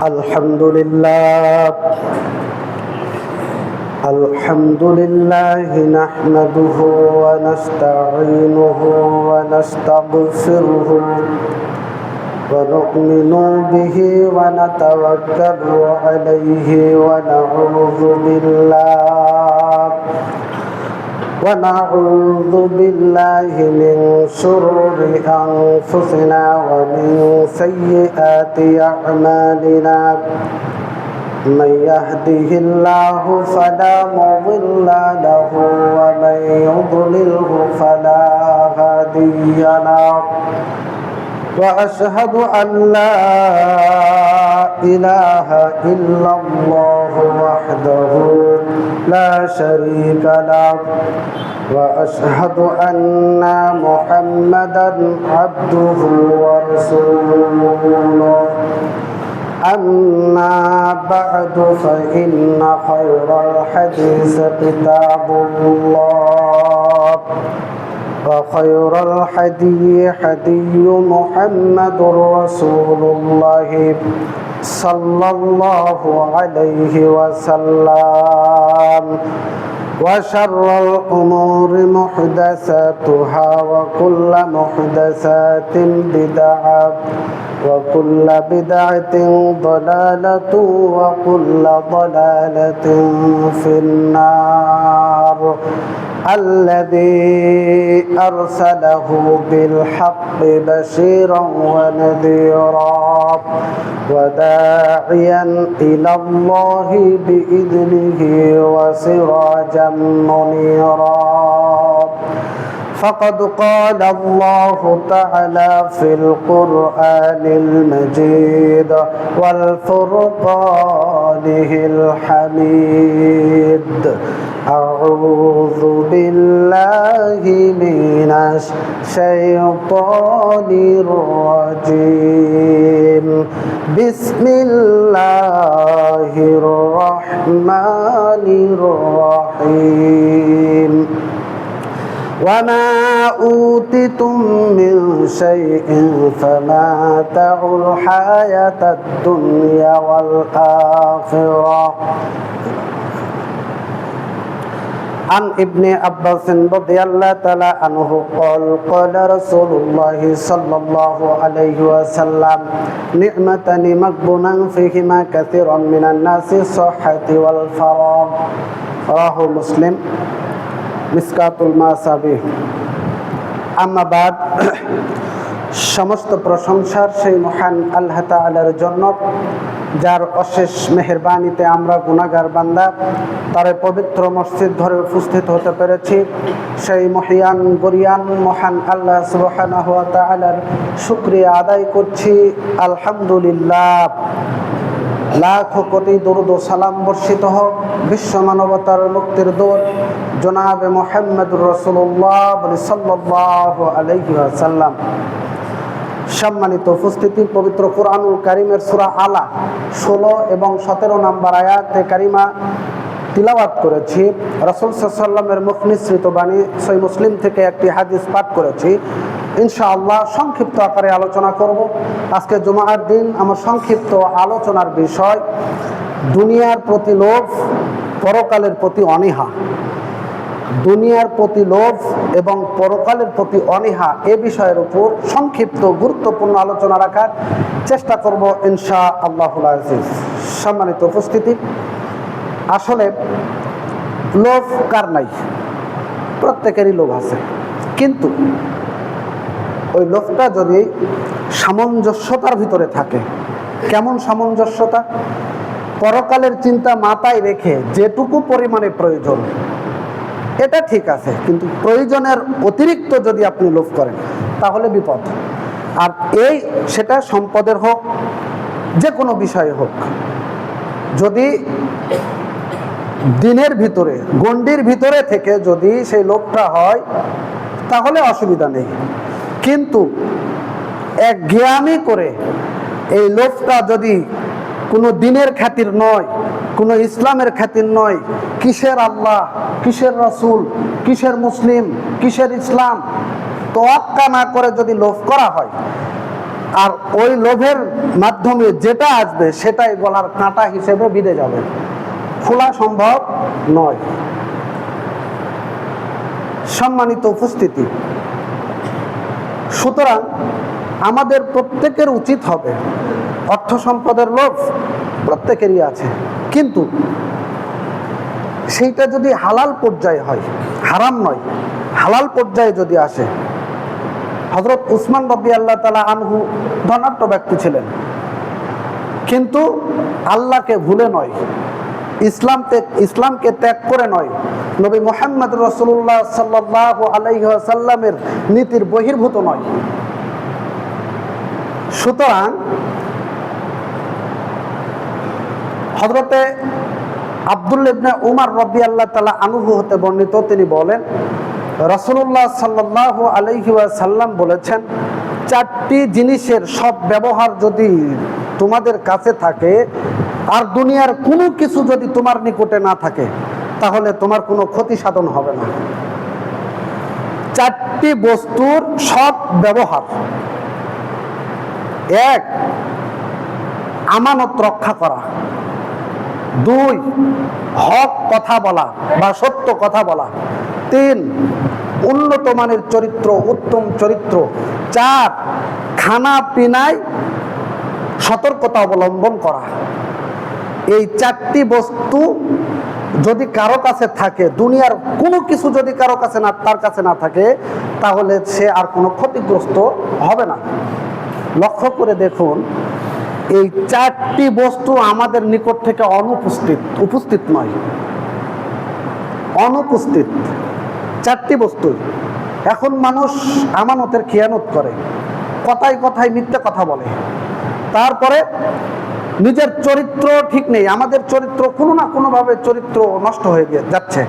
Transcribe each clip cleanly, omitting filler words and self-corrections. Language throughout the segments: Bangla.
الحمد لله نحمده ونستعينه ونستغفره ونؤمن به ونتوكل عليه ونعوذ بالله من شرور أنفسنا ومن سيئات أعمالنا من يهده الله فلا مضل له ومن يضلله فلا هادي له وأشهد أن لا إله إلا الله وحده لا شريك له وأشهد أن محمدا عبده ورسوله أما بعد فإن خير الحديث كتاب الله وخير الحدي حدي محمد رسول الله صلى الله عليه وسلم وشر الأمور محدثاتها وكل محدثات بدعة وكل بدعة ضلالة وكل ضلالة في النار الذي أرسله بالحق بشيرا ونذيرا وداعيا إلى الله بإذنه وسراجا منيرا فقد قال الله تعالى في القرآن المجيد والفرقانه الحميد أعوذ بالله من الشيطان الرجيم بسم الله الرحمن الرحيم وما أوتيتم من شيء فمتاع الحياة الدنيا والآخرة عن ابن عباس رضي الله تعالى عنه قال قال رسول الله صلى الله عليه وسلم نعمتان مغبونا فيهما كثير من الناس الصحة والفراغ رواه مسلم মিসকাতুল মাসাবিহ। আম্মা বাদ, সমস্ত প্রশংসার সেই মহান আল্লাহ তাআলার জন্য যার অশেষ মেহেরবানিতে আমরা গুনাহগার বান্দা তার পবিত্র মসজিদ ধরে উপস্থিত হতে পেরেছি। সেই মহিয়ান গরিয়ান মহান আল্লাহ সুবহানাহু ওয়া তাআলার শুকরিয়া আদায় করছি আলহামদুলিল্লাহ। লাখ কোটি দরুদ ও সালাম বর্ষিত হোক বিশ্ব মানবতার মুক্তির দূত জনাবে মুহাম্মদুর রাসূলুল্লাহ সাল্লাল্লাহু আলাইহি ওয়াসাল্লাম। সম্মানিত উপস্থিতি, পবিত্র কুরআনুল কারীমের সূরা আলা 16 এবং 17 নম্বর আয়াতে কারিমা তিলাওয়াত করেছি। রাসূল সাল্লাল্লাহু আলাইহি ওয়াসাল্লামের মুখ নিঃসৃত বাণী সহিহ মুসলিম থেকে একটি হাদিস পাঠ করেছি। ইনশাআল্লাহ সংক্ষিপ্ত আকারে আলোচনা করব। আজকে জুমার দিন আমার সংক্ষিপ্ত আলোচনার বিষয় দুনিয়ার প্রতি লোভ, পরকালের প্রতি অনীহা। দুনিয়ার প্রতি লোভ এবং পরকালের প্রতি অনীহা এ বিষয়ের উপর সংক্ষিপ্ত গুরুত্বপূর্ণ আলোচনা রাখার চেষ্টা করব ইনশাআল্লাহুল আজিজ। সম্মানিত উপস্থিতি, আসলে লোভ কার নাই? প্রত্যেকেরই লোভ আছে, কিন্তু ওই লোভটা যদি সামঞ্জস্যতার ভিতরে থাকে। কেমন সামঞ্জস্যতা? পরকালের চিন্তা মাথায় রেখে যেটুকু পরিমাণে প্রয়োজন এটা ঠিক আছে, কিন্তু প্রয়োজনের অতিরিক্ত যদি আপনি লোভ করেন তাহলে বিপদ। আর সেটা সম্পদের হোক, যে কোনো বিষয়ে হোক, যদি দিনের ভিতরে গণ্ডির ভিতরে থেকে যদি সেই লোভটা হয় তাহলে অসুবিধা নেই। কিন্তু একঘেয়ামি করে এই লোভটা যদি কোনো দিনের খাতির নয়, কোনো ইসলামের খাতির নয়, কিসের আল্লাহ, কিসের রাসূল, কিসের মুসলিম, কিসের ইসলাম, তোয়াক্কা না করে যদি লোভ করা হয় আর ওই লোভের মাধ্যমে যেটা আসবে সেটাই গলার কাঁটা হিসেবে বিঁধে যাবে, খোলা সম্ভব নয়। সম্মানিত উপস্থিতি, সুতরাং আমাদের প্রত্যেকের উচিত হবে, অর্থ সম্পদের লোভ প্রত্যেকেরই আছে, কিন্তু সেইটা যদি হালাল পর্যায়ে হয়, হারাম নয়, হালাল পর্যায়ে যদি আসে। হযরত উসমান রাদিয়াল্লাহু তাআলা আনহু ধনাঢ্য ব্যক্তি ছিলেন, কিন্তু আল্লাহকে ভুলে নয়, ইসলামকে ত্যাগ করে নয়, নবী মুহাম্মদ রাসূলুল্লাহ সাল্লাল্লাহু আলাইহি ওয়াসাল্লামের নীতির বহির্ভূত নয়। সুতরাং হযরতে আব্দুল্লাহ ইবনে উমর রাদিয়াল্লাহু তাআলা আনহু হতে বর্ণিত, তিনি বলেন রাসূলুল্লাহ সাল্লাল্লাহু আলাইহি ওয়াসাল্লাম বলেছেন, চারটি জিনিসের সব ব্যবহার যদি তোমাদের কাছে থাকে আর দুনিয়ার কোনো কিছু যদি তোমার নিকটে না থাকে, তাহলে তোমার কোনো ক্ষতি সাধন হবে না। চারটি বস্তুর সব ব্যবহার: এক, আমানত রক্ষা করা; দুই, হক কথা বলা বা সত্য কথা বলা; তিন, উন্নত মানের চরিত্র, উত্তম চরিত্র; চার, খানা পিনায় সতর্কতা অবলম্বন করা। এই চারটি বস্তু যদি কারো কাছে থাকে, দুনিয়ার কোনো কিছু যদি কারো কাছে তার কাছে না থাকে, তাহলে সে আর কোনো ক্ষতিগ্রস্ত হবে না। লক্ষ্য করে দেখুন, এই চারটি বস্তু আমাদের নিকট থেকে উপস্থিত নয়, অনুপস্থিত চারটি বস্তু। এখন মানুষ আমানতের খেয়ানত করে, কথায় কথায় মিথ্যা কথা বলে, তারপরে নিজের চরিত্র ঠিক নেই, আমাদের চরিত্র কোনো না কোনোভাবে চরিত্র নষ্ট হয়ে যাচ্ছে।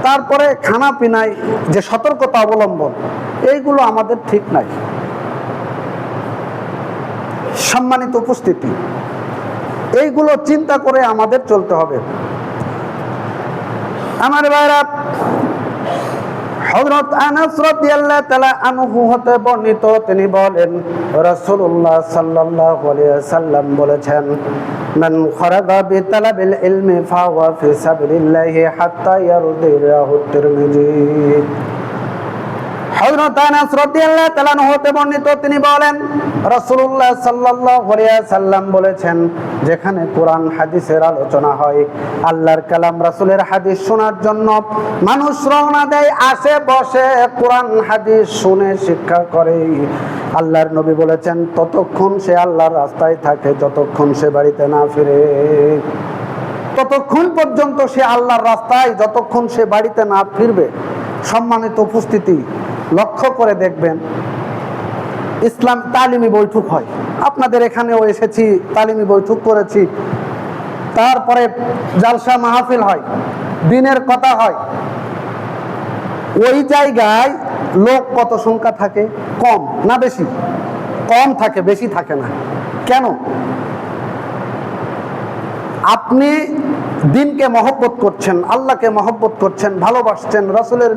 তারপরে খানা পিনায় যে সতর্কতা অবলম্বন, এইগুলো আমাদের ঠিক নাই। সম্মানিত উপস্থিতি, এইগুলো চিন্তা করে আমাদের চলতে হবে। আমার ভাইরা, হযরত আনাস রাদিয়াল্লাহু তাআলা আনহু হতে বর্ণিত, তিনি বলেন রাসূলুল্লাহ সাল্লাল্লাহু আলাইহি ওয়াসাল্লাম বলেছেন, মান খারাজা বিতালাবিল ইলমি ফাহুয়া ফি সাবিলিল্লাহি হাত্তা ইয়ারদিয়াহু তিরমিজি। হযরত আনাস রাদিয়াল্লাহু তাআলা আনহু হতে বর্ণিত, তিনি বলেন রাসূলুল্লাহ সাল্লাল্লাহু আলাইহি ওয়াসাল্লাম বলেছেন, যেখানে কোরআন হাদিসের আলোচনা হয়, আল্লাহর কালাম রাসূলের হাদিস শোনার জন্য মানুষ রওনা দেয়, আসে বসে কোরআন হাদিস শুনে শিক্ষা করে, আল্লাহর নবী বলেছেন ততক্ষণ সে আল্লাহর রাস্তায় থাকে যতক্ষণ সে বাড়িতে না ফিরে। ততক্ষণ পর্যন্ত সে আল্লাহর রাস্তায়, যতক্ষণ সে বাড়িতে না ফিরবে। সম্মানিত উপস্থিতি, লক্ষ্য করে দেখবেন, ইসলাম তালিমি বৈঠক হয়, আপনাদের এখানেও এসেছি, তালিমি বৈঠক করেছি, তারপরে জালসা মাহফিল হয়, দিনের কথা হয়। ওই জায়গায় লোক কত সংখ্যা থাকে? কম না বেশি? কম থাকে, বেশি থাকে না। কেন? আপনি দিনকে মহব্বত করছেন, আল্লাহকে মহব্বত করছেন, ভালোবাসছেন, রাসূলের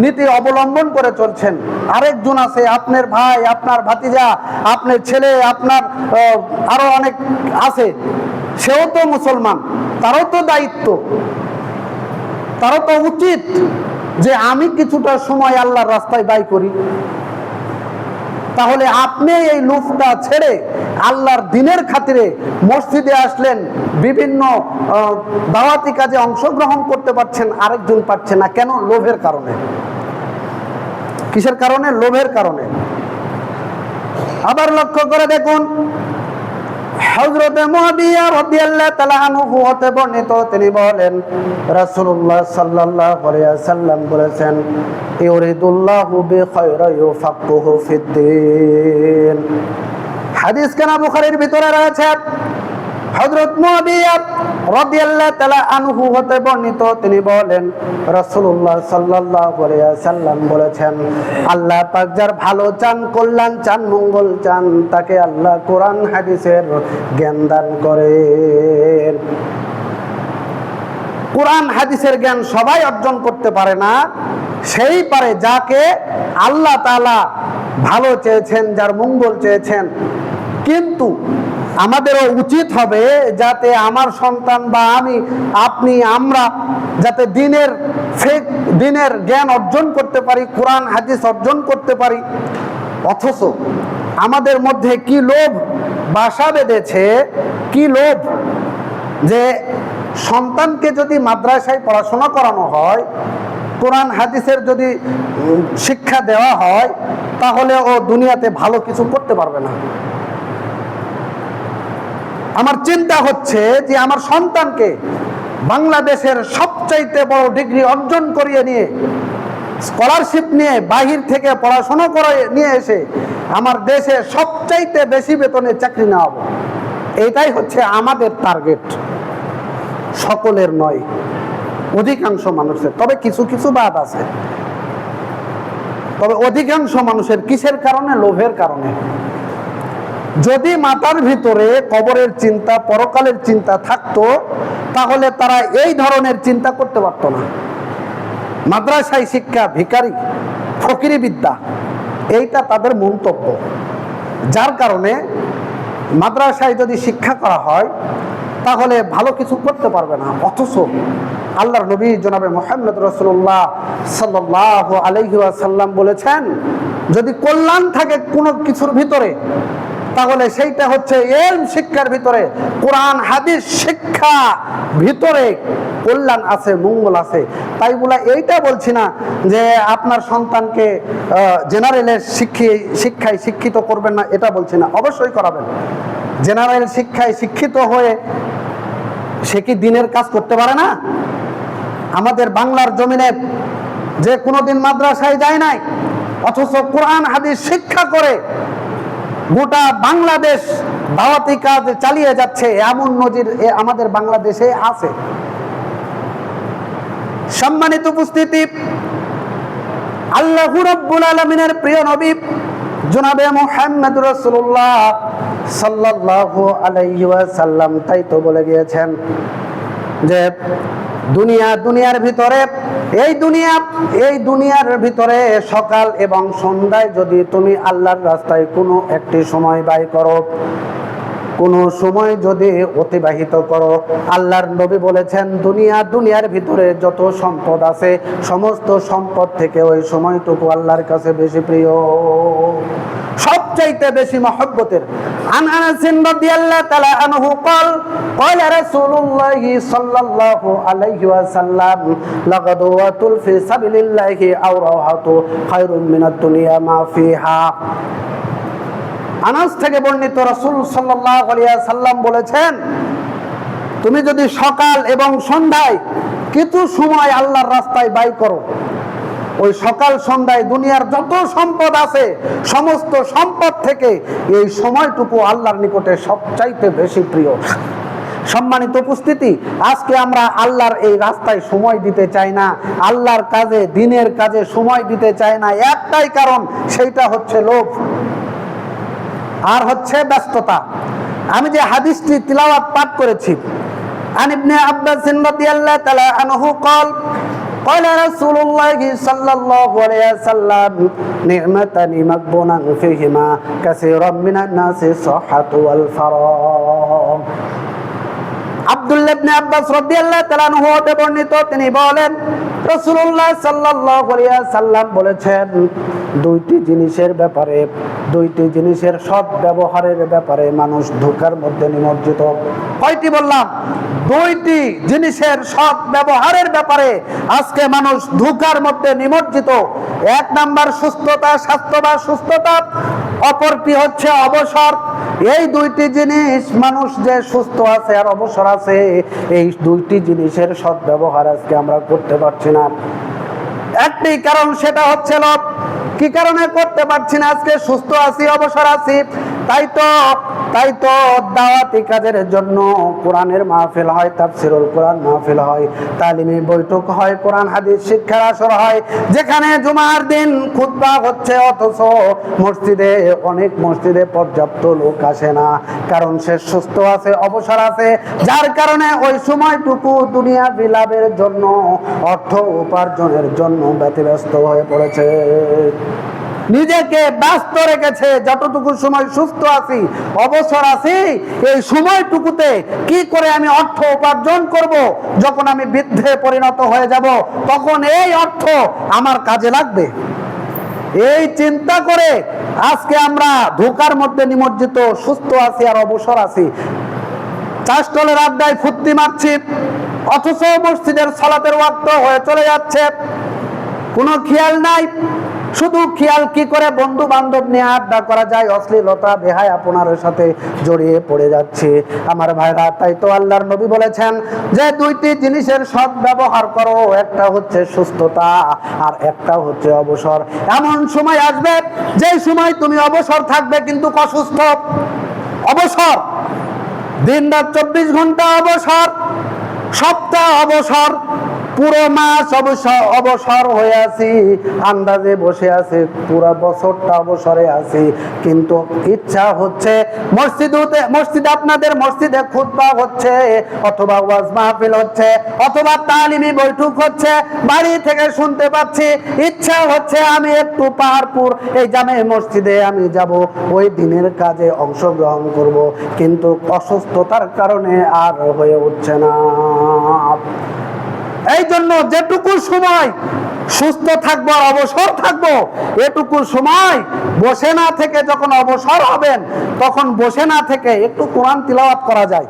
নীতি অবলম্বন করে চলছেন। আরেকজন আছে, আপনার ভাই, আপনার ভাতিজা, আপনার ছেলে, আপনার আরো অনেক আছে, সেও তো মুসলমান, তারও তো দায়িত্ব, তারও তো উচিত যে আমি কিছুটা সময় আল্লাহর রাস্তায় ব্যয় করি। তাহলে আপনি এই লুফটা ছেড়ে আল্লাহর দ্বীনের খাতিরে মসজিদে আসলেন, বিভিন্ন দাওয়াতি কাজে অংশগ্রহণ করতে পারছেন, আরেকজন পারছে না। কেন? লোভের কারণে। কিসের কারণে? লোভের কারণে। আবার লক্ষ্য করে দেখুন, হযরত মুআবিয়া রাদিয়াল্লাহু তাআলা আনহু হতে বর্ণিত, তিনি বলেন রাসূলুল্লাহ সাল্লাল্লাহু আলাইহি ওয়াসাল্লাম বলেছেন, ইউরিদুল্লাহু বিখায়রা ইউফাক্কিহু ফিদ্দীন। হাদিস কানা বুখারীর ভিতরে রয়েছে। হযরত মুআবিয়া রাদিয়াল্লাহু তাআলা আনহু হতে বর্ণিত, তিনি বলেন রাসূলুল্লাহ সাল্লাল্লাহু আলাইহি ওয়াসাল্লাম বলেছেন, আল্লাহ পাক যার ভালো চান, কল্যাণ চান, মঙ্গল চান, তাকে আল্লাহ কোরআন হাদিসের জ্ঞান দান করেন। কোরআন হাদিসের জ্ঞান সবাই অর্জন করতে পারে না, সেই পারে যাকে আল্লাহ তাআলা ভালো চেয়েছেন, যার মঙ্গল চেয়েছেন। কিন্তু আমাদেরও উচিত হবে যাতে আমার সন্তান বা আমি, আপনি, আমরা যাতে দিনের জ্ঞান অর্জন করতে পারি, কোরআন হাদিস অর্জন করতে পারি। অথচ আমাদের মধ্যে কি লোভ বাসা বেঁধেছে, কি লোভ, যে সন্তানকে যদি মাদ্রাসায় পড়াশোনা করানো হয়, কোরআন হাদিসের যদি শিক্ষা দেওয়া হয়, তাহলে ও দুনিয়াতে ভালো কিছু করতে পারবে না। আমার চিন্তা হচ্ছে যে আমার সন্তানকে বাংলাদেশের সবচাইতে বড় ডিগ্রি অর্জন করিয়ে নিয়ে, স্কলারশিপ নিয়ে বাহির থেকে পড়াশোনা করে নিয়ে এসে আমার দেশে সবচাইতে বেশি বেতনে চাকরি নেওয়াবো। এইটাই হচ্ছে আমাদের টার্গেট, সকলের নয়, অধিকাংশ মানুষের। তবে কিছু কিছু বাদ আছে, তবে অধিকাংশ মানুষের কিসের কারণে? লোভের কারণে। যদি মাথার ভিতরে কবরের চিন্তা, পরকালের চিন্তা থাকতো, তাহলে তারা এই ধরনের চিন্তা করতে পারত না। মাদ্রাসায় শিক্ষা ভিখারি, ফকিরি বিদ্যা, এইটা তাদের মন্তব্য। যার কারণে মাদ্রাসায় যদি শিক্ষা করা হয়, তাহলে ভালো কিছু করতে পারবে না। অথচ আল্লাহর নবী জনাবে মুহাম্মদ রাসূলুল্লাহ সাল্লাল্লাহু আলাইহি ওয়াসাল্লাম বলেছেন, যদি কল্যাণ থাকে কোনো কিছুর ভিতরে, তাহলে সেইটা হচ্ছে ইলম শিক্ষার ভিতরে, কোরআন হাদিস শিক্ষা ভিতরে কল্যাণ আছে, মঙ্গল আছে। তাই বলে এইটা বলছি না যে আপনার সন্তানকে জেনারেলের শিক্ষায় শিক্ষিত করবেন না, এটা বলছি না, অবশ্যই করাবেন। জেনারেল শিক্ষায় শিক্ষিত হয়ে সে কি দিনের কাজ করতে পারে না? আমাদের বাংলার জমিনে যে কোনোদিন মাদ্রাসায় যায় নাই, অথচ কোরআন হাদিস শিক্ষা করে গোটা বাংলাদেশ দাওয়াতি কাজ চালিয়ে যাচ্ছে, এমন নজির আমাদের বাংলাদেশে আছে। সম্মানিত উপস্থিতি, আল্লাহু রাব্বুল আলামিনের প্রিয় নবী জনাবে মুহাম্মদ রাসূলুল্লাহ সাল্লাল্লাহু আলাইহি ওয়াসাল্লাম তাই তো বলে গিয়েছেন যে দুনিয়ার ভিতরে, এই দুনিয়ার ভিতরে সকাল এবং সন্ধ্যায় যদি তুমি আল্লাহর রাস্তায় কোনো একটি সময় ব্যয় করো, কোনো সময় যদি অতিবাহিত করো, আল্লাহর নবী বলেছেন দুনিয়ার ভিতরে যত সম্পদ আছে, সমস্ত সম্পদ থেকে ওই সময়টুকু আল্লাহর কাছে বেশি প্রিয়, সবচাইতে বেশি মহব্বতের। আন আনাস রাদিয়াল্লাহু তাআলা আনহু قال رسول الله صلى الله عليه وسلم لغدوة في سبيل الله أو روحة خير من الدنيا ما فيها। আনাস থেকে বর্ণিত, রাসূল সাল্লাল্লাহু আলাইহি ওয়াসাল্লাম বলেছেন, তুমি যদি সকাল এবং সন্ধ্যায় কিছু সময় আল্লাহর রাস্তায় ব্যয় করো, ওই সকাল সন্ধ্যায় দুনিয়ার যত সম্পদ আছে, সমস্ত সম্পদ থেকে এই সময়টুকু আল্লাহর নিকটে সবচাইতে বেশি প্রিয়। সম্মানিত উপস্থিতি, আজকে আমরা আল্লাহর এই রাস্তায় সময় দিতে চাই না, আল্লাহর কাজে, দিনের কাজে সময় দিতে চাই না। একটাই কারণ, সেইটা হচ্ছে লোভ আর হচ্ছে ব্যস্ততা। আমি যে হাদিসটি তিলাওয়াত পাঠ করেছি, আন ইবনে আব্বাস রাদিয়াল্লাহু তাআলা আনহু قال رسول الله صلى الله عليه وسلم نعمتان مغبون فيهما كثير من الناس الصحة والفراغ। আব্দুল্লাহ ইবনে আব্বাস রাদিয়াল্লাহু তাআলা আনহু হতে বর্ণিত, তিনি বলেন রাসূলুল্লাহ সাল্লাল্লাহু আলাইহি ওয়াসাল্লাম বলেছেন, দুইটি জিনিসের সৎ ব্যবহারের ব্যাপারে মানুষ ধোঁকার মধ্যে নিমজ্জিত। কয়টি বললাম? দুইটি জিনিসের সৎ ব্যবহারের ব্যাপারে আজকে মানুষ ধোঁকার মধ্যে নিমজ্জিত। এক নাম্বার সুস্থতা, স্বাস্থ্য বা সুস্থতা, অপরটি হচ্ছে অবসর। এই দুইটি জিনিস, মানুষ যে সুস্থ আছে আর অবসর আছে, এই দুইটি জিনিসের সৎ ব্যবহার আজকে আমরা করতে পারছি না। একটি কারণ, সেটা হচ্ছে লোভ। কি কারণে করতে পারছি না? আজকে সুস্থ আছি, অবসর আছি, তাই তো দাওয়াতি কাজের জন্য কোরআনের মাহফিল হয়, তাফসীরুল কোরআন মাহফিল হয়, তালিমি বৈঠক হয়, কোরআন হাদিস শিক্ষার আসর হয়, যেখানে জুমার দিন খুতবা হচ্ছে, অথচ অনেক মসজিদে পর্যাপ্ত লোক আসে না। কারণ সে সুস্থ আছে, অবসর আছে, যার কারণে ওই সময়টুকু দুনিয়া বিলাপের জন্য, অর্থ উপার্জনের জন্য ব্যতিব্যস্ত হয়ে পড়েছে। নিজেকে ব্যস্ত রেখেছে। যতটুকু সময় সুস্থ আছি, অবসর আছি, এই সময়টুকুতে কি করে আমি অর্থ উপার্জন করব, যখন আমি বৃদ্ধে পরিণত হয়ে যাব তখন এই অর্থ আমার কাজে লাগবে। এই চিন্তা করে আজকে আমরা ধোঁকার মধ্যে নিমজ্জিত। সুস্থ আছি আর অবসর আছি, চাষটলের আড্ডায় ফুর্তি মারছি, অথচ মসজিদের সালাতের ওয়াক্ত হয়ে চলে যাচ্ছে, কোনো খেয়াল নাই। শুধু খেয়াল কি করে বন্ধু বান্ধব নিয়ে আড্ডা করা যায়, অশ্লীলতা বেহায়া আপনার সাথে জড়িয়ে পড়ে যাচ্ছে। আমার ভাইরা, তাই তো আল্লাহর নবী বলেছেন যে দুইটি জিনিসের সৎ ব্যবহার করো, একটা হচ্ছে সুস্থতা আর একটা হচ্ছে অবসর। এমন সময় আসবে যে সময় তুমি অবসর থাকবে কিন্তু অসুস্থ। অবসর দিন রাত 24 ঘন্টা অবসর, সপ্তাহ অবসর, পুরো মাস অবসর হয়ে আছি, আন্দাজে বসে আছে, পুরো বছরটা অবসরে আছি, কিন্তু ইচ্ছা হচ্ছে মসজিদে আপনাদের মসজিদে খুতবা হচ্ছে, অথবা ওয়াজ মাহফিল হচ্ছে, অথবা তালিমি বৈঠক হচ্ছে, বাড়ি থেকে শুনতে পাচ্ছি, ইচ্ছা হচ্ছে আমি একটু পাহাড়পুর এই জামে মসজিদে আমি যাব, ওই দিনের কাজে অংশগ্রহণ করব, কিন্তু অসুস্থতার কারণে আর হয়ে উঠছে না। এই জন্য যেটুকু সময় সুস্থ থাকবো আর অবসর থাকবো, এটুকু সময় বসে না থেকে যখন অবসর হবেন তখন বসে না থেকে একটু কোরআন তিলাওয়াত করা যায়,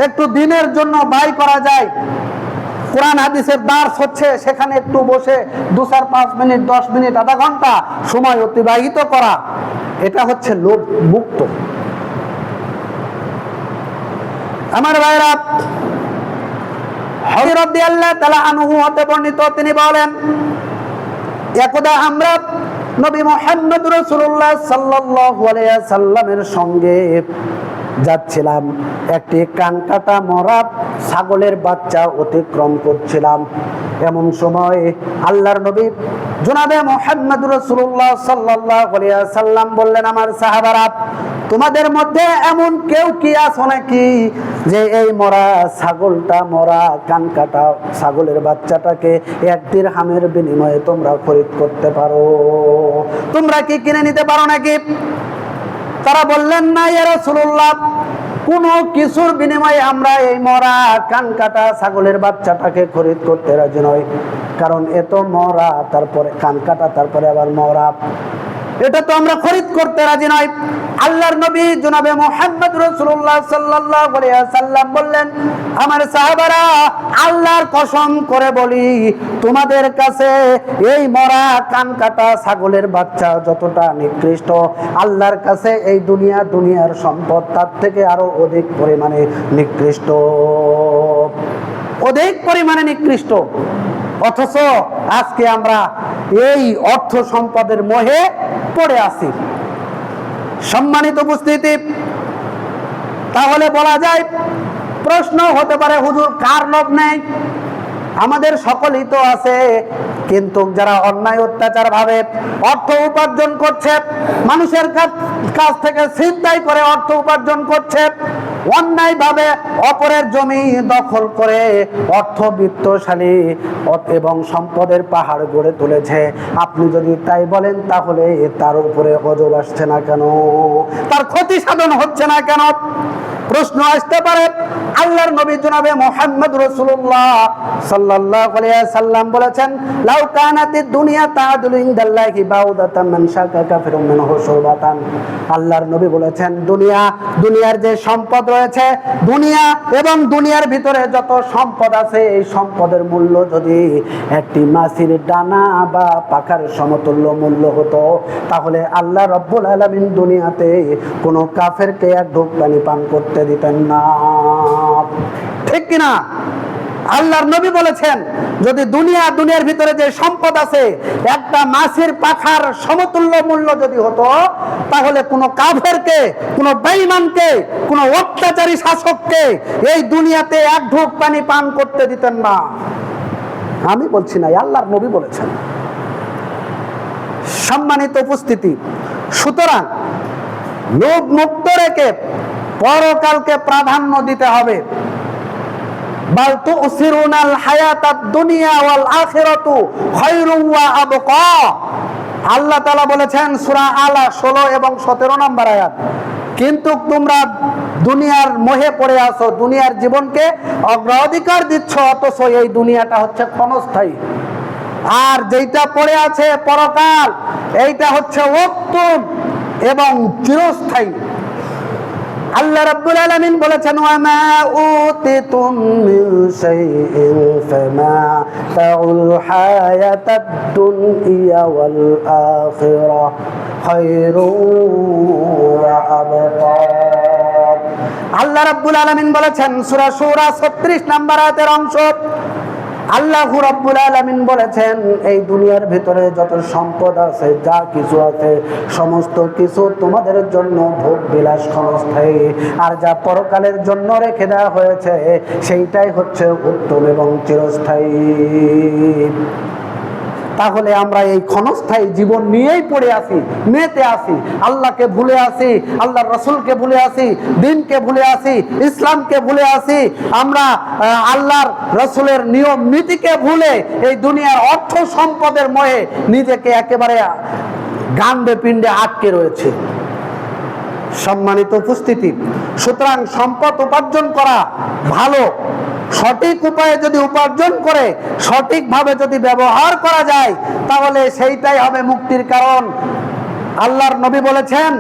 একটু দিনের জন্য ব্যয় করা যায়। কোরআন হাদিসের দার্স হচ্ছে, সেখানে একটু বসে 2-4-5 মিনিট, 10 মিনিট, আধা ঘন্টা সময় অতিবাহিত করা, এটা হচ্ছে লোভ মুক্ত। আমার ভাইরা, হযরত রাদিয়াল্লাহু তাআলা আনহু হতে বর্ণিত, তিনি বলেন একদা আমরা নবী মুহাম্মদ রাসূলুল্লাহ সাল্লাল্লাহু আলাইহি সাল্লামের সঙ্গে যাচ্ছিলাম, একটি কানকাটা মরা ছাগলের বাচ্চা অতিক্রম করছিলাম। এমন সময় আল্লাহর নবী জনাবে মুহাম্মদ রাসূলুল্লাহ সাল্লাল্লাহু আলাইহি সাল্লাম বললেন, আমার সাহাবারা, তোমাদের মধ্যে এমন কেউ কি আছে নাকি যে এই মরা ছাগলটা, মরা কানকাটা ছাগলের বাচ্চাটাকে 1 দিরহামের বিনিময়ে তোমরা খরিদ করতে পারো? তোমরা কি কিনে নিতে পারো নাকি? তারা বললেন, না ইয়া রাসূলুল্লাহ, কোন কিছুর বিনিময়ে আমরা এই মরা কানকাটা ছাগলের বাচ্চাটাকে খরিদ করতে রাজি নই, কারণ এ তো মরা, তারপরে কানকাটা, তারপরে আবার মরা, এটা তো আমরা খরিদ করতে রাজি নই। আল্লাহর নবী জনাবে মুহাম্মদ রাসূলুল্লাহ সাল্লাল্লাহু আলাইহি সাল্লাম বললেন, আমার সাহাবারা, আল্লাহর কসম করে বলি, তোমাদের কাছে এই মরা কানকাটা ছাগলের বাচ্চা যতটা নিকৃষ্ট, আল্লাহর কাছে এই দুনিয়ার সম্পদ তার থেকে আরো অধিক পরিমাণে নিকৃষ্ট, অধিক পরিমাণে নিকৃষ্ট। অথচ আজকে আমরা এই অর্থ সম্পদের মোহে পড়ে আছি। সম্মানিত উপস্থিতি, তাহলে বলা যায়, প্রশ্ন হতে পারে, হুজুর কার লোভ নেই? আমাদের সকলেই তো আছে, কিন্তু যারা অন্যায় অত্যাচার ভাবে অর্থ উপার্জন করছে, মানুষের কাছ থেকে ছিনতাই করে অর্থ উপার্জন করছে, অন্যায় ভাবে অপরের জমি দখল করে অর্থবিত্তশালী এবং সম্পদের পাহাড় গড়ে তুলেছে, আপনি যদি তাই বলেন তাহলে তার উপরে গজব আসছে না কেন? তার ক্ষতি সাধন হচ্ছে না কেন? প্রশ্ন আসতে পারে। আল্লাহর নবী জনাবে মুহাম্মদ রাসূলুল্লাহ সাল্লাল্লাহু আলাইহি সাল্লাম বলেছেন, লাউ কানাতিদ দুনিয়া তাআদুলু ইনদাল্লাহি বাউদাতাম মান শাকা কাফিরুম মিনহু শুরবাতান। আল্লাহর নবী বলেছেন, দুনিয়ার যে সম্পদ রয়েছে, দুনিয়া এবং দুনিয়ার ভিতরে যত সম্পদ আছে, এই সম্পদের মূল্য যদি একটি মাছির ডানা বা পাখার সমতুল্য মূল্য হতো, তাহলে আল্লাহ রাব্বুল আলামিন দুনিয়াতে কোনো কাফেরকে এক ঢোক পানি পান করতে দিতেন না। ঠিক কিনা? আল্লাহর নবী বলেছেন, যদি দুনিয়ার ভিতরে যে সম্পদ আছে একটা মাছের পাখার সমতুল্য মূল্য যদি হতো, তাহলে কোনো কাফেরকে, কোনো বেঈমানকে, কোনো অত্যাচারী শাসককে এই দুনিয়াতে এক ঢোক পানি পান করতে দিতেন না। আমি বলছি না, আল্লাহর নবী বলেছেন। সম্মানিত উপস্থিতি, সুতরাং লোভ মুক্ত রেখে পরকালকে প্রাধান্য দিতে হবে। বাল তুসিরুনাল হায়াতাদ দুনিয়া ওয়াল আখিরাতু খায়রুম ওয়া আবকা। আল্লাহ তাআলা বলেছেন সূরা আলা 16 এবং 17 নম্বর আয়াত, কিন্তু তোমরা দুনিয়ার মোহে পড়ে আছো, দুনিয়ার জীবনকে অগ্রাধিকার দিচ্ছ, অথচ এই দুনিয়াটা হচ্ছে ক্ষণস্থায়ী। আর যেটা পড়ে আছে পরকাল, এইটা হচ্ছে উত্তম এবং চিরস্থায়ী। আল্লাহ রাব্বুল আলামিন বলেছেন ওয়া মা উতিতুম মিন শাইইন ফামাতাউল হায়াতাদ দুনিয়া ওয়াল আখিরাহ খায়রুন ওয়া আবকা। আল্লাহ রাব্বুল আলামিন বলেছেন সূরা শূরা 36 নম্বর আয়াতের অংশ, আল্লাহু রাব্বুল আলামিন বলেছেন এই দুনিয়ার ভিতরে যত সম্পদ আছে, যা কিছু আছে, সমস্ত কিছু তোমাদের জন্য ভোগ বিলাস ক্ষণস্থায়ী, আর যা পরকালের জন্য রেখে দেওয়া হয়েছে সেইটাই হচ্ছে উত্তম এবং চিরস্থায়ী। তাহলে আমরা এই ক্ষণস্থায়ী জীবন নিয়েই পড়ে আছি, মেতে আছি, আল্লাহকে ভুলে আছি, আল্লাহর রাসূলকে ভুলে আছি, দ্বীনকে ভুলে আছি, ইসলামকে ভুলে আছি। আমরা আল্লাহর রাসূলের নিয়ম নীতিকে ভুলে এই দুনিয়ার অর্থ সম্পদের মোহে নিজেকে একেবারে গান্ডে পিণ্ডে আটকে রয়েছে। সম্মানিত উপস্থিতি, সুতরাং সম্পদ উপার্জন করা ভালো, সঠিক উপায়ে যদি উপার্জন করে সঠিকভাবে যদি ব্যবহার করা যায় তাহলে সেইটাই হবে মুক্তির কারণ। আল্লাহর নবী বলেছেন,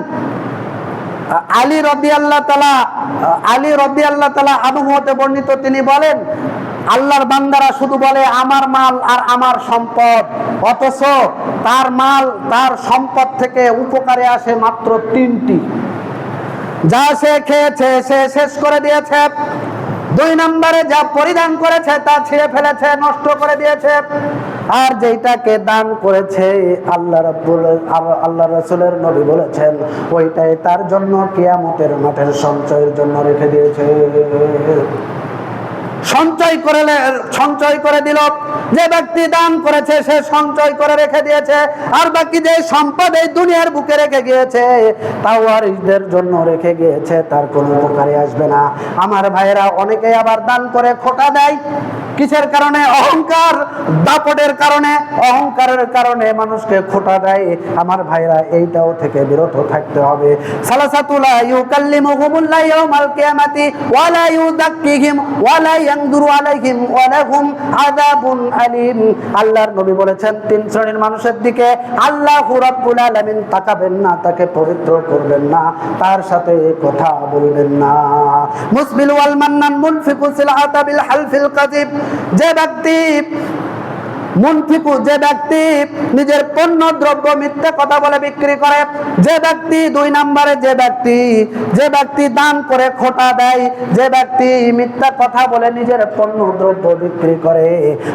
আলী রাদিয়াল্লাহু তাআলা আনহু হতে বর্ণিত, তিনি বলেন আল্লাহর বান্দারা শুধু বলে আমার মাল আর আমার সম্পদ, অথচ তার মাল তার সম্পদ থেকে উপকারে আসে মাত্র 3টি। যা সে খেয়েছে সে শেষ করে দিয়েছে, 2 নম্বরে যা পরিধান করেছে তা ছিঁড়ে ফেলেছে, নষ্ট করে দিয়েছে, আর যেটাকে দান করেছে আল্লাহ রাসূলের নবী বলেছেন ওইটাই তার জন্য কিয়ামতের মাঠের সঞ্চয়ের জন্য রেখে দিয়েছে। সঞ্চয় করে দিল। যে ব্যক্তি দান করেছে সে সঞ্চয় করে রেখে দিয়েছে, আর বাকি যে সম্পদ এই দুনিয়ার বুকে রেখে গিয়েছে তাও ওয়ারিসদের জন্য রেখে গিয়েছে, তার কোনো উপকারে আসবে না। আমার ভাইয়েরা, অনেকে আবার দান করে খোটা দেয়। কিসের কারণে? অহংকার, দাপটের কারণে, অহংকারের কারণে মানুষকে খোটা দেয়। আমার ভাইরা, এইটাও থেকে বিরত থাকতে হবে। সালাসাতুলা ইউকাল্লিমুহুমুল্লাহু ইয়াওমাল কিয়ামাতি ওয়া লা ইউযাক্কিহিম ওয়া লা ইয়ানজুরু আলাইহিম ওয়া লাহুম আযাবুন আলীম। আল্লাহর নবী বলেছেন 3 শ্রেণীর মানুষের দিকে আল্লাহু রাব্বুল আলামিন তাকাবেন না, তাকে পবিত্র করবেন না, তার সাথে কথা বলবেন না। মুসবিল ওয়াল মান্নান মুনফিকু সিলআতা বিল হালফিল কাযিব। যে ব্যক্তি মুনফিকু, যে ব্যক্তি নিজের পণ্য দ্রব্য মিথ্যা কথা বলে বিক্রি করে, যে ব্যক্তি 2 নম্বরে যে ব্যক্তি দান করে খোটা দেয়, যে ব্যক্তি মিথ্যা কথা বলে নিজের পণ্য দ্রব্য বিক্রি করে,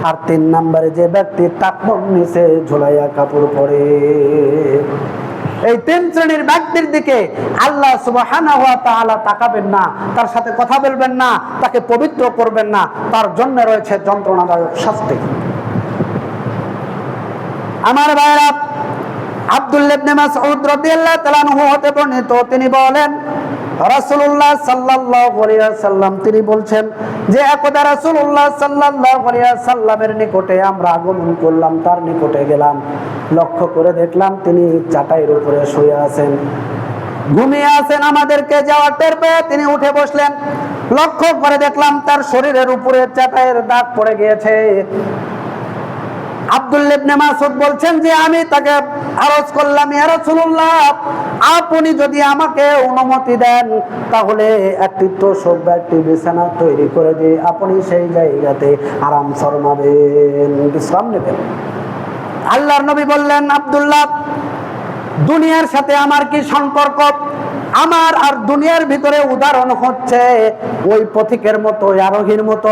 আর 3 নম্বরে যে ব্যক্তি টাকমর নিচে ঝুলাইয়া কাপড় পরে। এই 3 শ্রেণীর ব্যক্তির দিকে আল্লাহ সুবহানাহু ওয়া তাআলা তাকাবেন না, তার সাথে কথা বলবেন না, তাকে পবিত্র করবেন না, তার জন্য রয়েছে যন্ত্রণাদায়ক শাস্তি। আমার ভাইরা, আব্দুল্লাহ ইবনে মাসউদ রাদিয়াল্লাহু তাআলা আনহু হতে বর্ণিত, তিনি বলেন রাসূলুল্লাহ সাল্লাল্লাহু আলাইহি ওয়াসাল্লাম তিনি বলছেন যে একদা রাসূলুল্লাহ সাল্লাল্লাহু আলাইহি ওয়াসাল্লামের নিকটে আমরা আগমন করলাম, তার নিকটে গেলাম, লক্ষ্য করে দেখলাম তিনি চাটাইয়ের উপরে শুয়ে আছেন, ঘুমিয়ে আছেন। আমাদেরকে যাওয়ার টের পেয়ে তিনি উঠে বসলেন। লক্ষ্য করে দেখলাম তার শরীরের উপরে চাটাইয়ের দাগ পড়ে গিয়েছে। আব্দুল্লাহ ইবনে মাসউদ বলছেন যে আমি তাকে আরজ করলাম, ইয়া রাসূলুল্লাহ, আপনি যদি আমাকে অনুমতি দেন তাহলে একটি তোষক বা একটি বিছানা তৈরি করে দিই, আপনি সেই জায়গাতে আরাম ফরমাবেন, বিশ্রাম নেবেন। আল্লাহর নবী বললেন, আব্দুল্লাহ, দুনিয়ার সাথে আমার কি সম্পর্ক? আমার আর দুনিয়ার ভিতরে উদাহরণ হচ্ছে ওই পথিকের মতো, আরোহীর মতো,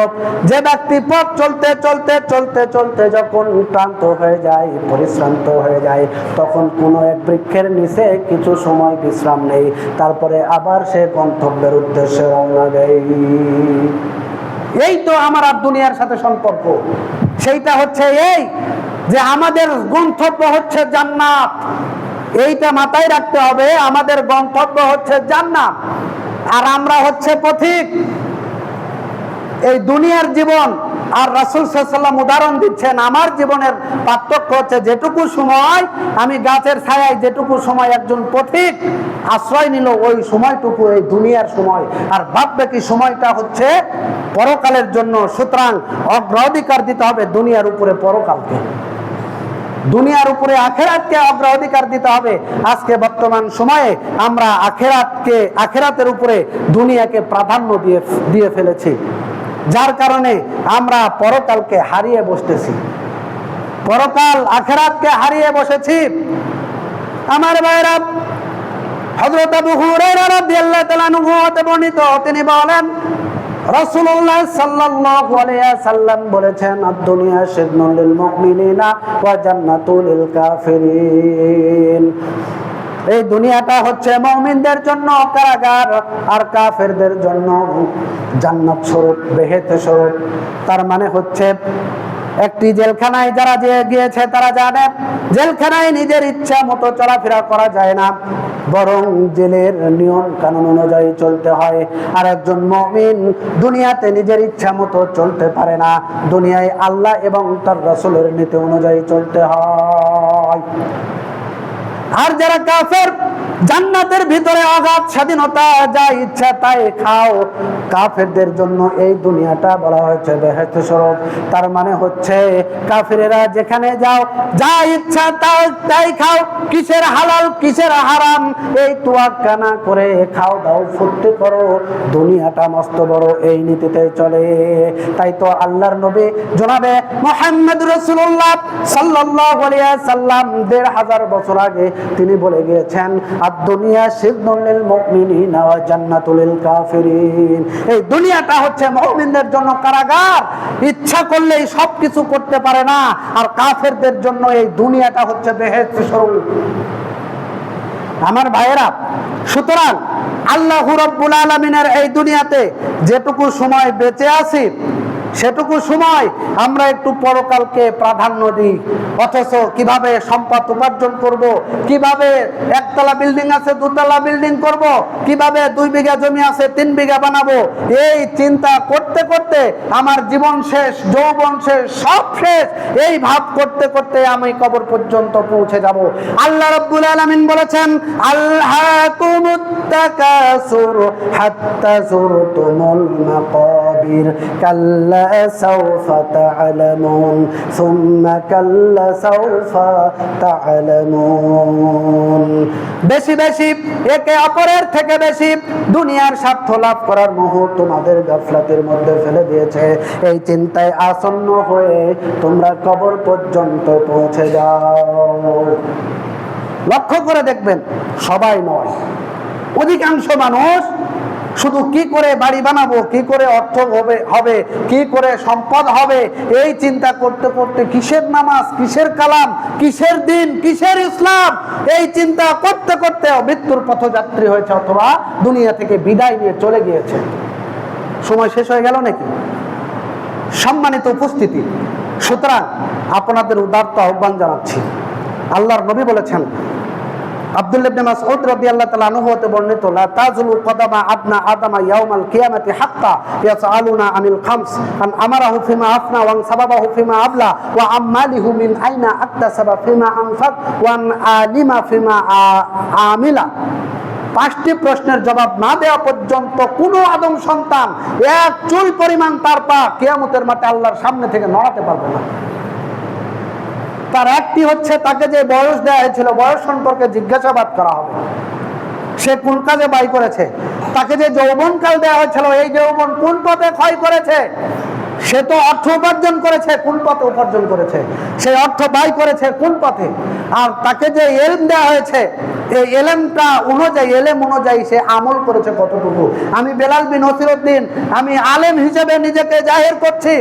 যে ব্যক্তি পথ চলতে চলতে চলতে চলতে যখন ক্লান্ত হয়ে যায়, পরিশ্রান্ত হয়ে যায়, তখন কোনো এক বৃক্ষের নিচে কিছু সময় বিশ্রাম নেই, তারপরে আবার সে গন্তব্যের উদ্দেশ্যে রওনা দেয়। এই তো আমার আর দুনিয়ার সাথে সম্পর্ক। সেইটা হচ্ছে এই যে আমাদের গন্তব্য হচ্ছে জান্নাত। এইটা মাথায় রাখতে হবে, আমাদের গন্তব্য হচ্ছে জান্নাত, আর আমরা হচ্ছে পথিক। এই দুনিয়ার জীবন আর রাসূল সাল্লাল্লাহু আলাইহি ওয়াসাল্লাম উদাহরণ দিচ্ছেন, আমার জীবনের পার্থক্য হচ্ছে যেটুকু সময় আমি গাছের ছায়ায় যেটুকু সময় একজন পথিক আশ্রয় নিল ওই সময়টুকু এই দুনিয়ার সময়, আর বাদ বাকি সময়টা হচ্ছে পরকালের জন্য। সুতরাং অগ্রাধিকার দিতে হবে দুনিয়ার উপরে পরকালকে, দুনিয়ার উপরে আখেরাতকে অগ্রাধিকার দিতে হবে। আজকে বর্তমান সময়ে আমরা আখেরাতের উপরে দুনিয়াকে প্রাধান্য দিয়ে ফেলেছি, যার কারণে আমরা পরকালকে হারিয়ে বসতেছি, পরকাল আখেরাতকে হারিয়ে বসেছি। আমার ভাইরা, হযরত আবু হুরায়রা রাদিয়াল্লাহু তাআলা আনহু হতে বর্ণিত, তিনি বলেন রাসূলুল্লাহ সাল্লাল্লাহু আলাইহি ওয়াসাল্লাম বলেছেন, আদ-দুনিয়া সিজনুল লিল মুমিনিনা ওয়া জান্নাতুল লিল কাফিরিন। এই দুনিয়াটা হচ্ছে মুমিনদের জন্য কারাগার আর কাফেরদের জন্য জান্নাত স্বরূপ, বেহেশত স্বরূপ। তার মানে হচ্ছে একটি জেলখানায় যারা গিয়েছে তারা জানে জেলখানায় নিজের ইচ্ছা মতো চলাফেরা করা যায় না, বরং জেলের নিয়ম কানুন অনুযায়ী চলতে হয়। আর একজন মুমিন দুনিয়াতে নিজের ইচ্ছা মতো চলতে পারে না, দুনিয়ায় আল্লাহ এবং তার রাসূলের নীতি অনুযায়ী চলতে হয়। আর যারা কাফের, জান্নাতের ভিতরে অগাধ স্বাধীনতা, যা ইচ্ছা তাই খাও। কাফেরদের জন্য এই দুনিয়াটা বলা হয়েছে বেহেশত স্বরূপ। তার মানে হচ্ছে কাফেরেরা যেখানে যাও, যা ইচ্ছা তাই খাও, কিসের হালাল কিসের হারাম এই তোয়াক্কা না করে খাও দাও ফুর্তি করো, দুনিয়াটা মস্ত বড়, এই নীতিতে চলে। তাই তো আল্লাহর নবী জনাবে মুহাম্মদ রাসূলুল্লাহ সাল্লাল্লাহু আলাইহি ওয়াসাল্লাম ১৫০০ বছর আগে তিনি বলে গিয়েছেন, আদ-দুনিয়া সিজনুল লিল মুমিনিনা ওয়া জান্নাতুল লিল কাফিরিন। এই দুনিয়াটা হচ্ছে মুমিনদের জন্য কারাগার, ইচ্ছা করলেই সবকিছু করতে পারে না, আর কাফেরদের জন্য এই দুনিয়াটা হচ্ছে বেহেশত স্বরূপ। আমার ভাইয়েরা, সুতরাং আল্লাহু রাব্বুল আলামিনের এই দুনিয়াতে যেটুকু সময় বেঁচে আছি সেটুকু সময় আমরা একটু পরকালকে প্রাধান্য দিই, অথচ কিভাবে সম্পদ উপার্জন করব, কিভাবে একতলা বিল্ডিং আছে দুতলা বিল্ডিং করব, কিভাবে 2 বিঘা জমি আছে 3 বিঘা বানাবো, এই চিন্তা করতে করতে আমার জীবন শেষ, যৌবন শেষ, সব শেষ। এই ভাব করতে করতে আমি কবর পর্যন্ত পৌঁছে যাব। আল্লাহ রাব্বুল আলামিন বলেছেন, আলহাকুমুত তাকাসুর হাত্তা যুরতুমুল মাকাবির কাল্লা সাওফা তা'লামুন সুম্মা কাল্লা সাওফা তা'লামুন। বেশি বেশি একে অপরের থেকে বেশি দুনিয়ার স্বার্থ লাভ করার মোহ তোমাদের গাফলাতের মধ্যে ফেলে দিয়েছে। এই চিন্তায় আসন্ন হয়ে তোমরা কবর পর্যন্ত পৌঁছে যাও। লক্ষ্য করে দেখবেন, সবাই নয়, অধিকাংশ মানুষ শুধু কি করে বাড়ি বানাবো, কি করে অর্থ হবে, কি করে সম্পদ হবে, এই চিন্তা করতে করতে কিসের নামাজ, কিসের কালাম, কিসের দিন, কিসের ইসলাম, এই চিন্তা করতে করতে মৃত্যুর পথযাত্রী হয়েছে অথবা দুনিয়া থেকে বিদায় নিয়ে চলে গিয়েছে। সময় শেষ হয়ে গেল নাকি? সম্মানিত উপস্থিতি, সুতরাং আপনাদের উদারতা আহ্বান জানাচ্ছি। আল্লাহর নবী বলেছেন, আব্দুল্লাহ ইবনে মাসউদ রাদিয়াল্লাহু তাআলা আনহু হতে বর্ণিত, লা তাযুলু কদামা আবনা আদামা ইয়াউমাল কিয়ামাতি হাত্তা ইয়াসআলুনা আনিল খামস আন আমারাহু ফিমা আফনা ওয়া সাবাবাহু ফিমা আবলা ওয়া আমালিহু মিন আইনা আকতাসাবা ফিমা আনফাক ওয়া আলিমা ফিমা আমিলা। 5টি প্রশ্নের জবাব না দেওয়া পর্যন্ত কোনো আদম সন্তান এক চুল পরিমাণ তার পা কিয়ামতের মাঠে আল্লাহর সামনে থেকে নড়াতে পারবে না। তার একটি হচ্ছে, তাকে যে বয়স দেওয়া হয়েছিল বয়স সম্পর্কে জিজ্ঞাসাবাদ করা হবে, সে কোন কাজে ব্যয় করেছে। তাকে যে যৌবনকাল দেওয়া হয়েছিল, এই যৌবন কোন পথে ক্ষয় করেছে। সে তো অর্থ উপার্জন করেছে, কোন পথে উপার্জন করেছে, সেই অর্থ ব্যয় করেছে কোন পথে। আর তাকে যে এলম দেওয়া হয়েছে, এই এলেমটা অনুযায়ী, এলেম অনুযায়ী সে আমল করেছে কতটুকু। আমি বেলাল বিন নসিরউদ্দিন, আমি আলেম হিসেবে নিজেকে জাহির করছি,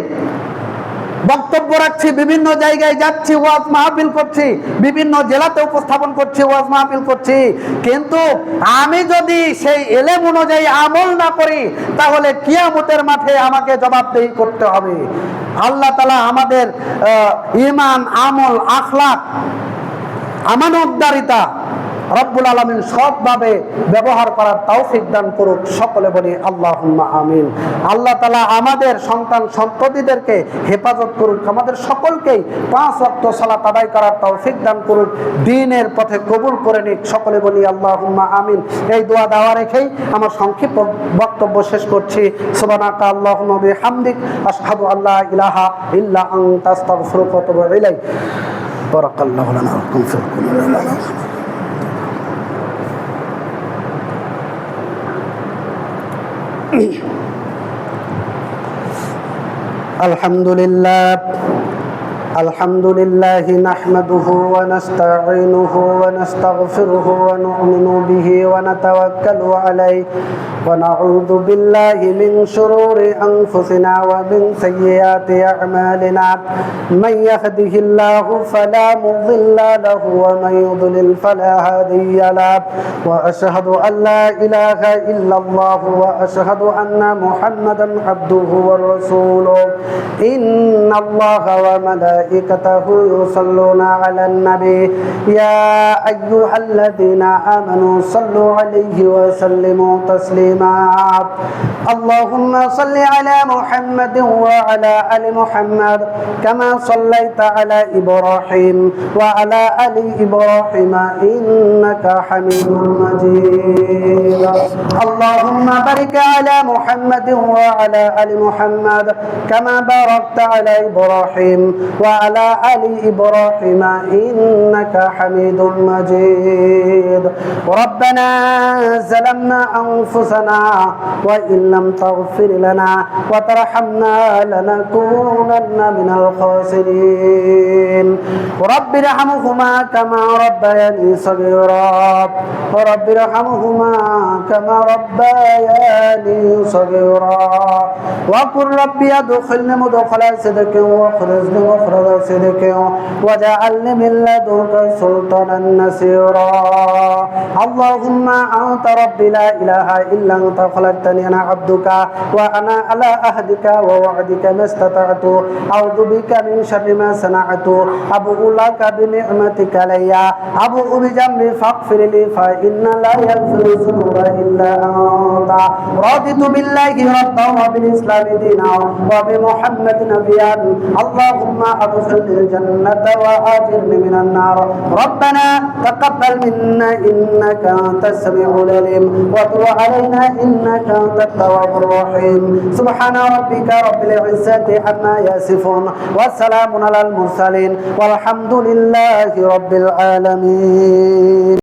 বক্তব্য রাখছি, বিভিন্ন জায়গায় যাচ্ছি, ওয়াজ মাহফিল করছি, বিভিন্ন জেলাতে উপস্থাপন করছি, ওয়াজ মাহফিল করছি, কিন্তু আমি যদি সেই এলেম অনুযায়ী আমল না করি তাহলে কিয়ামতের মাঠে আমাকে জবাবদেহি করতে হবে। আল্লাহ তাআলা আমাদের ঈমান, আমল, আখলাক, আমানতদারিতা রব্বুল আলামিন সৎভাবে ব্যবহার করার তৌফিক দান করুক। সকলে বলি আল্লাহুম্মা আমিন। আল্লাহ তাআলা আমাদের সন্তান সন্ততিদেরকে হেফাজত করুক, আমাদের সকলকেই 5 ওয়াক্ত সালাত আদায় করার তৌফিক দান করুক, দ্বীনের পথে কবুল করে নিক। সকলে বলি আল্লাহুম্মা আমিন। এই দোয়া দেওয়া রেখেই আমার সংক্ষিপ্ত বক্তব্য শেষ করছি। সুবহানাকা আল্লাহুম্মা বিহামদিক আশহাদু আল্লা ইলাহা ইল্লা আনতা আস্তাগফিরুকা ওয়া আতুবু ইলাইক। বারাকাল্লাহু লানা ওয়া লাকুম ফিল কুরআন। الحمد لله نحمده ونستعينه ونستغفره ونؤمن به ونتوكل عليه ونعوذ بالله من شرور أنفسنا ومن سيئات أعمالنا من يهده الله فلا مضل له ومن يضلل فلا هادي له وأشهد أن لا إله إلا الله وأشهد أن محمدا عبده ورسوله إن الله وملائكته يصلون على النبي يا أيها الذين آمنوا صلوا عليه وسلموا تسليما اللهم صل على محمد وعلى آل محمد كما صليت على إبراهيم وعلى آل إبراهيم إنك حميد مجيد اللهم بارك على محمد وعلى آل محمد كما باركت على إبراهيم وعلى آل إبراهيم إنك حميد مجيد ربنا ظلمنا أنفسنا وإن لم تغفر لنا وترحمنا لنكونن من الخاسرين رب ارحمهما كما ربياني صغيرا رب ارحمهما كما ربياني صغيرا وقل ربي ادخلني مدخل صدق واخرجني مخرج صدق واجعلني من لدنك سلطانا نصيرا اللهم أنت ربي لا إله إلا أنت خلقتني أنا عبدك وأنا على عهدك ووعدك ما استطعت أعوذ بك من شر ما صنعت أبوء لك بنعمتك علي أبوء بذنبي فاغفر لي فإن لا يغفر الذنوب إلا أنت رضيت بالله ربا وبالإسلام دينا وبمحمد نبيا اللهم أدخلني الجنة وأجرني من النار ربنا تقبل منا إنك أنت السميع العليم وتب علينا إنك أنت التواب الرحيم سبحان ربك رب العزة عما يصفون والسلام على المرسلين والحمد لله رب العالمين.